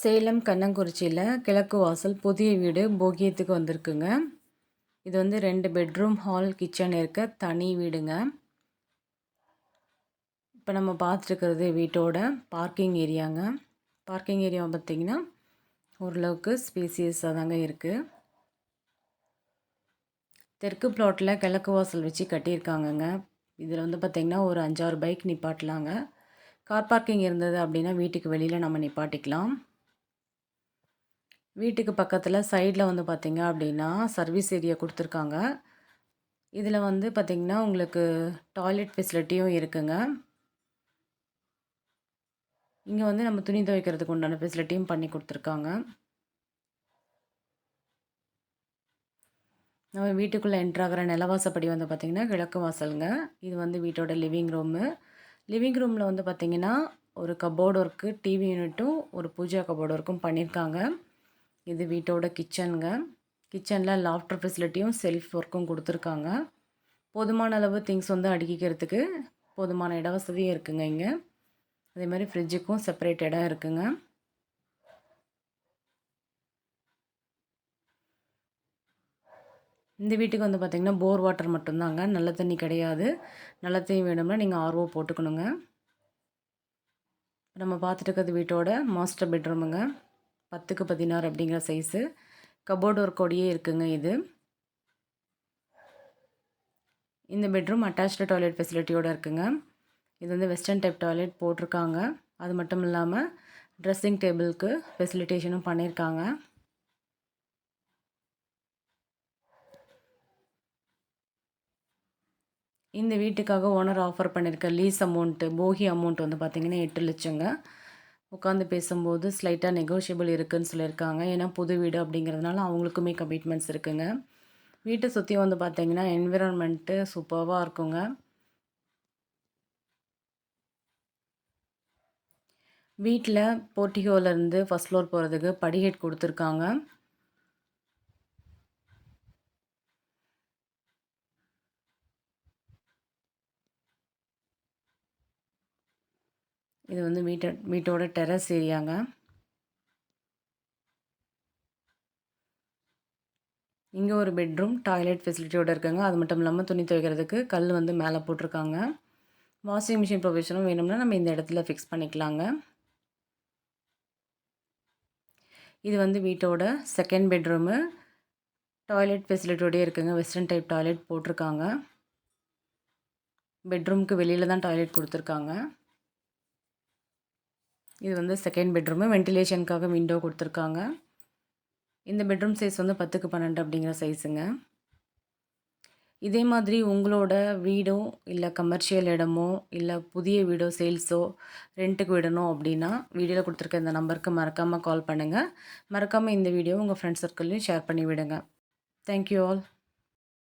சேலம் கண்ணங்குறிச்சியில் கிழக்கு வாசல் புதிய வீடு போகியத்துக்கு வந்திருக்குங்க. இது வந்து 2 பெட்ரூம் ஹால் கிச்சன் இருக்க தனி வீடுங்க. இப்போ நம்ம பார்த்துருக்கிறது வீட்டோட பார்க்கிங் ஏரியாங்க. பார்க்கிங் ஏரியா பார்த்திங்கன்னா ஓரளவுக்கு ஸ்பேசியஸாக தாங்க இருக்குது. தெற்கு பிளாட்டில் கிழக்கு வாசல் வச்சு கட்டியிருக்காங்கங்க. இதில் வந்து பார்த்திங்கன்னா ஒரு 5-6 பைக் நிப்பாட்டலாங்க. கார் பார்க்கிங் இருந்தது அப்படின்னா வீட்டுக்கு வெளியில் நம்ம நிப்பாட்டிக்கலாம். வீட்டுக்கு பக்கத்தில் சைடில் வந்து பார்த்திங்க அப்படின்னா சர்வீஸ் ஏரியா கொடுத்துருக்காங்க. இதில் வந்து பார்த்திங்கன்னா உங்களுக்கு டாய்லெட் ஃபெசிலிட்டியும் இருக்குங்க. இங்கே வந்து நம்ம துணி துவைக்கிறதுக்கு உண்டான ஃபெசிலிட்டியும் பண்ணி கொடுத்துருக்காங்க. நம்ம வீட்டுக்குள்ளே என்ட்ராகிற நிலவாசப்படி வந்து பார்த்திங்கன்னா கிழக்கு வாசலுங்க. இது வந்து வீட்டோட லிவிங் ரூமு. லிவிங் ரூமில் வந்து பார்த்திங்கன்னா ஒரு கபோர்டு ஒர்க்கு, டிவி யூனிட்டும் ஒரு பூஜா கபோர்டு ஒர்க்கும் பண்ணியிருக்காங்க. இது வீட்டோட கிச்சனுங்க. கிச்சனில் லாஃப்டர் ஃபெசிலிட்டியும் செல்ஃப் ஒர்க்கும் கொடுத்துருக்காங்க. போதுமான அளவு திங்ஸ் வந்து அடுக்கிக்கிறதுக்கு போதுமான இட வசதியும் இருக்குங்க இங்கே. அதே மாதிரி ஃப்ரிட்ஜுக்கும் செப்பரேட் இடம் இருக்குங்க. இந்த வீட்டுக்கு வந்து பார்த்திங்கன்னா போர் வாட்டர் மட்டும்தாங்க, நல்ல தண்ணி கிடையாது. நல்ல தண்ணி வேணும்னா நீங்கள் ஆர்ஓ போட்டுக்கணுங்க. நம்ம பார்த்துட்டு இருக்கிறது வீட்டோட மாஸ்டர் பெட்ரூமுங்க. 10க்கு 16 அப்படிங்கிற சைஸு. கபோர்டு ஒர்க்கோடையே இருக்குங்க இது. இந்த பெட்ரூம் அட்டாச்டு டாய்லெட் ஃபெசிலிட்டியோடு இருக்குங்க. இது வந்து வெஸ்டர்ன் டைப் டாய்லெட் போட்டிருக்காங்க. அது மட்டும் இல்லாமல் ட்ரெஸ்ஸிங் டேபிளுக்கு ஃபெசிலிட்டேஷனும் பண்ணியிருக்காங்க. இந்த வீட்டுக்காக ஓனர் ஆஃபர் பண்ணியிருக்க லீஸ் அமௌண்ட்டு போகி அமௌண்ட் வந்து பார்த்திங்கன்னா 8 லட்சங்க. உட்காந்து பேசும்போது ஸ்லைட்டாக நெகோஷியபிள் இருக்குதுன்னு சொல்லியிருக்காங்க. ஏன்னா புது வீடு அப்படிங்கிறதுனால அவங்களுக்குமே கமிட்மெண்ட்ஸ் இருக்குங்க. வீட்டை சுற்றி வந்து பார்த்திங்கன்னா என்விரான்மெண்ட்டு சூப்பராக இருக்குங்க. வீட்டில் போர்ட்டிகோலேருந்து ஃபஸ்ட் ஃப்ளோர் போகிறதுக்கு படிகேட் கொடுத்துருக்காங்க. இது வந்து வீட்டோட டெரஸ் ஏரியாங்க. இங்கே ஒரு பெட்ரூம் டாய்லெட் ஃபெசிலிட்டியோடு இருக்குங்க. அது மட்டும் இல்லாமல் துணி துவைக்கிறதுக்கு கல் வந்து மேலே போட்டிருக்காங்க. வாஷிங் மிஷின் ப்ரொவிஷனும் வேணும்னா நம்ம இந்த இடத்துல ஃபிக்ஸ் பண்ணிக்கலாங்க. இது வந்து வீட்டோட செகண்ட் பெட்ரூமு. டாய்லெட் ஃபெசிலிட்டியோடய இருக்குங்க. வெஸ்டர்ன் டைப் டாய்லெட் போட்டிருக்காங்க. பெட்ரூமுக்கு வெளியில் தான் டாய்லெட் கொடுத்துருக்காங்க. இது வந்து செகண்ட் பெட்ரூமு. வென்டிலேஷனுக்காக விண்டோ கொடுத்துருக்காங்க. இந்த பெட்ரூம் சைஸ் வந்து 10க்கு 12 அப்படிங்கிற சைஸுங்க. இதே மாதிரி உங்களோட வீடோ இல்லை கமர்ஷியல் இடமோ இல்லை புதிய வீடோ சேல்ஸோ ரெண்ட்டுக்கு விடணும் அப்படின்னா வீடியோவில் கொடுத்துருக்க இந்த நம்பருக்கு மறக்காமல் கால் பண்ணுங்கள். மறக்காமல் இந்த வீடியோ உங்கள் ஃப்ரெண்ட்ஸ் சர்க்கிள்லையும் ஷேர் பண்ணி விடுங்க. Thank you all.